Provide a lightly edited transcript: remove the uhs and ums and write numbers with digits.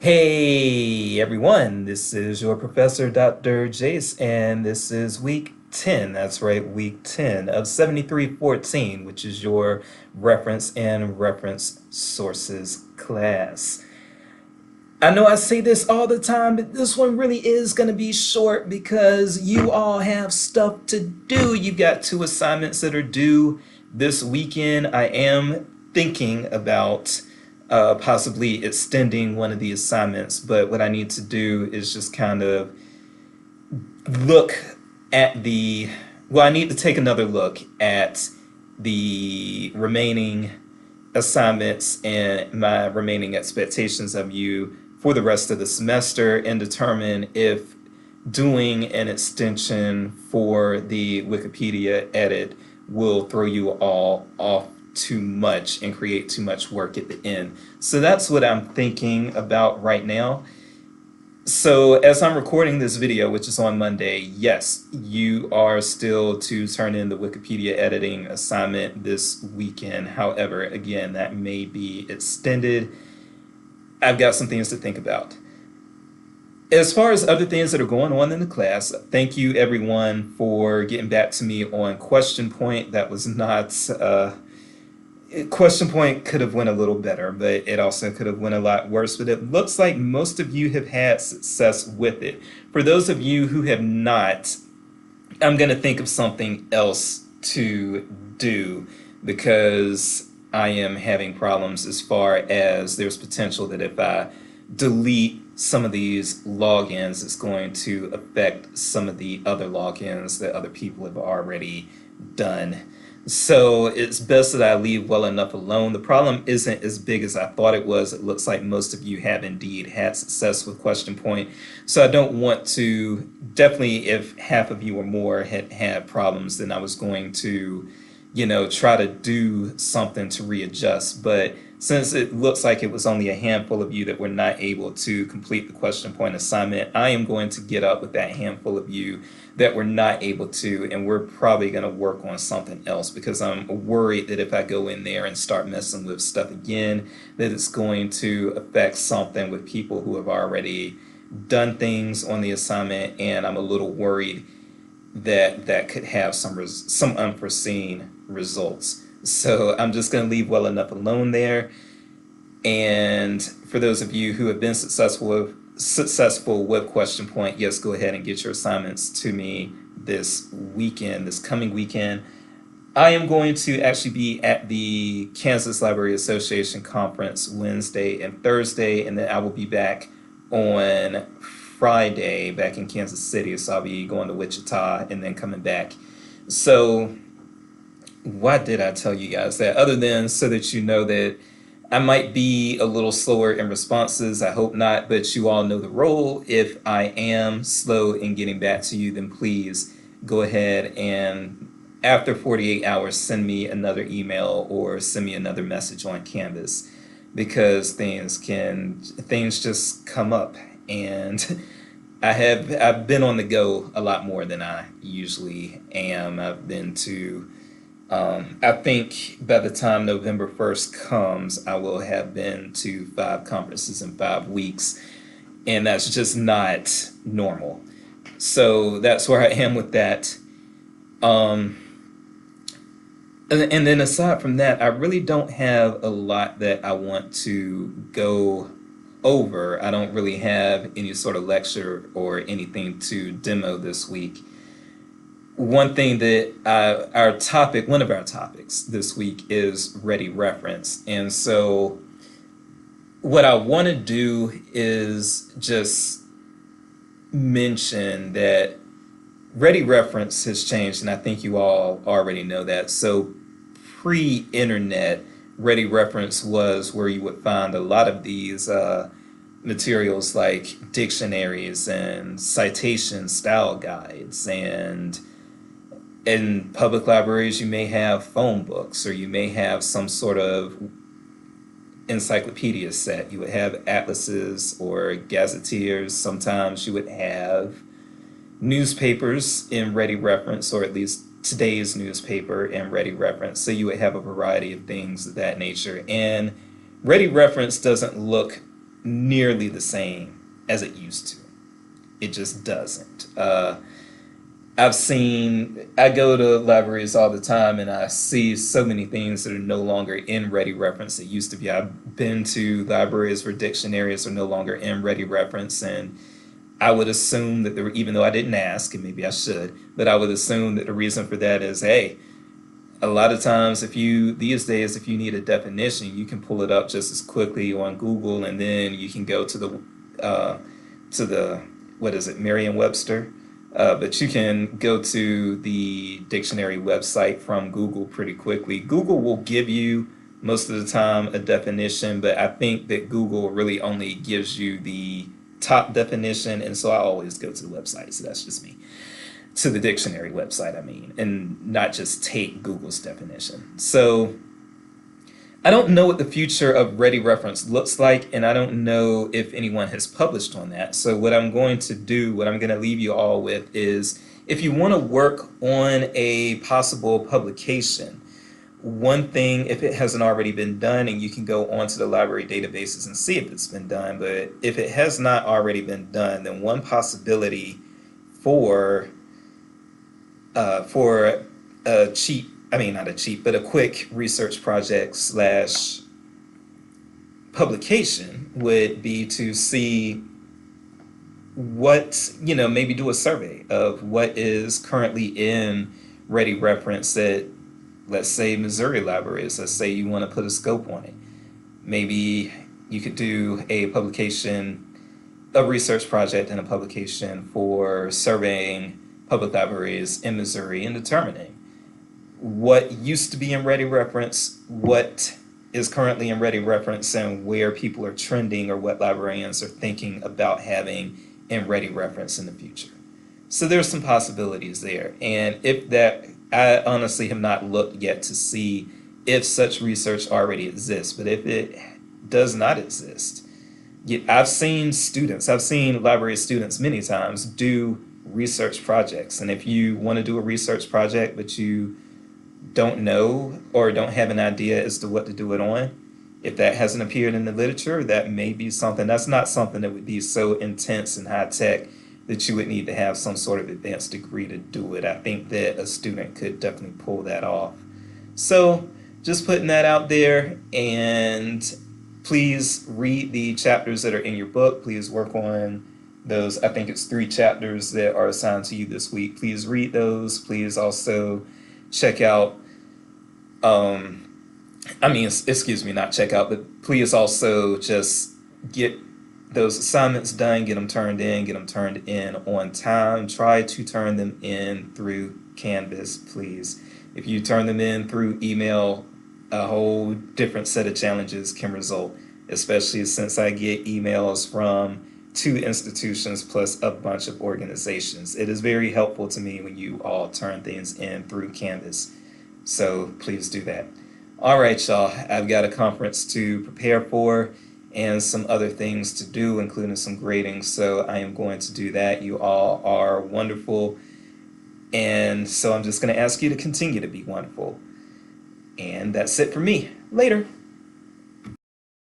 Hey everyone, this is your professor Dr. Jace, and this is week 10. That's right, week 10 of 7314, which is your reference and reference sources class. I know I say this all the time, but this one really is going to be short because you all have stuff to do. You've got two assignments that are due this weekend. I am thinking about possibly extending one of the assignments, but what I need to do is just kind of look at I need to take another look at the remaining assignments and my remaining expectations of you for the rest of the semester and determine if doing an extension for the Wikipedia edit will throw you all off too much and create too much work at the end. So that's what I'm thinking about right now. So as I'm recording this video, which is on Monday, yes, you are still to turn in the Wikipedia editing assignment this weekend. However, again, that may be extended. I've got some things to think about. As far as other things that are going on in the class, thank you everyone for getting back to me on Question Point. That was not Question Point could have went a little better, but it also could have went a lot worse. But it looks like most of you have had success with it. For those of you who have not, I'm going to think of something else to do because I am having problems as far as there's potential that if I delete some of these logins, it's going to affect some of the other logins that other people have already done. So it's best that I leave well enough alone. The problem isn't as big as I thought it was. It looks like most of you have indeed had success with Question Point. So I don't want to, definitely if half of you or more had had problems, then I was going to, try to do something to readjust. But since it looks like it was only a handful of you that were not able to complete the Question Point assignment, I am going to get up with that handful of you that were not able to, and we're probably going to work on something else because I'm worried that if I go in there and start messing with stuff again, that it's going to affect something with people who have already done things on the assignment, and I'm a little worried that that could have some unforeseen results. So I'm just going to leave well enough alone there. And for those of you who have been successful with Question Point, yes, go ahead and get your assignments to me this weekend, this coming weekend. I am going to actually be at the Kansas Library Association conference Wednesday and Thursday, and then I will be back on Friday back in Kansas City. So I'll be going to Wichita and then coming back. So why did I tell you guys that? Other than so that you know that I might be a little slower in responses. I hope not, but you all know the role. If I am slow in getting back to you, then please go ahead and after 48 hours, send me another email or send me another message on Canvas because things just come up, and I've been on the go a lot more than I usually am. I've been to I think by the time November 1st comes, I will have been to 5 conferences in 5 weeks, and that's just not normal. So that's where I am with that. And then aside from that, I really don't have a lot that I want to go over. I don't really have any sort of lecture or anything to demo this week. One thing that one of our topics this week is Ready Reference. And so what I want to do is just mention that Ready Reference has changed, and I think you all already know that. So pre-internet, Ready Reference was where you would find a lot of these materials like dictionaries and citation style guides, and in public libraries, you may have phone books, or you may have some sort of encyclopedia set. You would have atlases or gazetteers. Sometimes you would have newspapers in Ready Reference, or at least today's newspaper in Ready Reference. So you would have a variety of things of that nature. And Ready Reference doesn't look nearly the same as it used to. It just doesn't. I go to libraries all the time and I see so many things that are no longer in Ready Reference. It used to be. I've been to libraries where dictionaries are no longer in Ready Reference, and I would assume that even though I didn't ask, and maybe I should, but I would assume that the reason for that is, hey, a lot of times these days, if you need a definition, you can pull it up just as quickly on Google, and then you can go to the what is it, Merriam-Webster, but you can go to the dictionary website from Google pretty quickly. Google will give you most of the time a definition, but I think that Google really only gives you the top definition, and so I always go to the website. So that's just me. To the dictionary website, I mean, and not just take Google's definition. So I don't know what the future of Ready Reference looks like, and I don't know if anyone has published on that. So what I'm going to leave you all with is, if you want to work on a possible publication, one thing, if it hasn't already been done, and you can go onto the library databases and see if it's been done, but if it has not already been done, then one possibility for a cheap, I mean, not a cheap, but a quick research project slash publication would be to see maybe do a survey of what is currently in Ready Reference at, let's say, Missouri libraries. Let's say you want to put a scope on it. Maybe you could do a research project and a publication for surveying public libraries in Missouri and determining what used to be in Ready Reference, what is currently in Ready Reference, and where people are trending, or what librarians are thinking about having in Ready Reference in the future. So there's some possibilities there. And I honestly have not looked yet to see if such research already exists, but if it does not exist, I've seen library students many times do research projects. And if you want to do a research project but you don't know or don't have an idea as to what to do it on, if that hasn't appeared in the literature, that may be something. That's not something that would be so intense and high tech that you would need to have some sort of advanced degree to do it. I think that a student could definitely pull that off. So just putting that out there, and please read the chapters that are in your book. Please work on those. I think it's 3 chapters that are assigned to you this week. Please read those. Please also check out, not check out, but please also just get those assignments done, get them turned in on time. Try to turn them in through Canvas, please. If you turn them in through email, a whole different set of challenges can result, especially since I get emails from 2 institutions plus a bunch of organizations. It is very helpful to me when you all turn things in through Canvas. So please do that. All right, y'all. I've got a conference to prepare for and some other things to do, including some grading. So I am going to do that. You all are wonderful. And so I'm just going to ask you to continue to be wonderful. And that's it for me. Later.